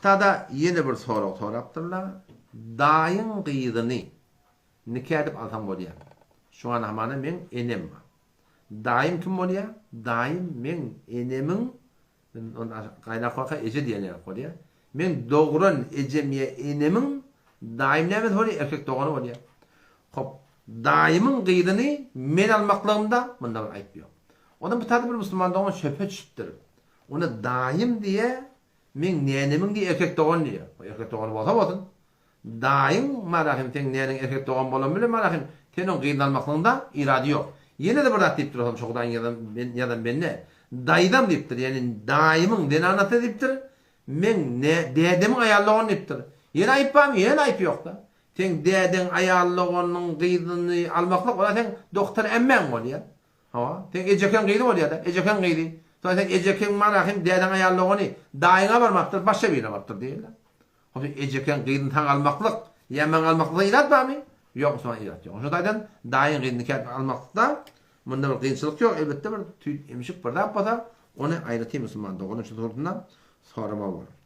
Tada yeni bir soru soraptırlar. Dayın kıyıdını nikah edip alsam bolýar. Şu an hamana men enem var. Daim kim bolýar? Daim men enemin kaynak waka eje diýenler bolýar. Men dogran ejemye enemin daim näme bolýar? Erkek dogany bolýar. Hop, daimin kıyıdını men almaklığımda bunda bir ayıp yok. Onun bir tadı bir Müslüman doğan şöpe çıktır. Onu daim diye men nenemin diye erkek doğan diye. O erkek doğan bolsa bolsun. Daim marahim ten nenin erkek doğan bolan bile marahim tenin kıyıdan almaklığında iradi yok. Yine de burada deyip duralım çoktan yadan ben ne? Daydam deyiptir. Yani daimin den anlatı deyiptir. Men ne dedemin ayarlığını deyiptir. Yine ayıp var mı? Yine ayıp yok da. Sen deden ayarlığının kıyıdını almaklık ola sen doktor emmen bolýar. Ha, sen ejeken kıydı bolýar da, ejeken kıydı. Sonra sen ejeken marahim deden ayarlığını daýyna barmaktır, başga birine barptır diýerler. Ha, ejeken kıydyny taň almaklyk, ýemen almaklyk ilat barmy? Ýok, sonra ilat ýok. Şondaýdan daýyn kıydyny almakda munda bir kynçylyk ýok, elbetde bir tüy emişik bir dap bolsa, onu aýratym Müslüman dogany şu sorundan sorama bar.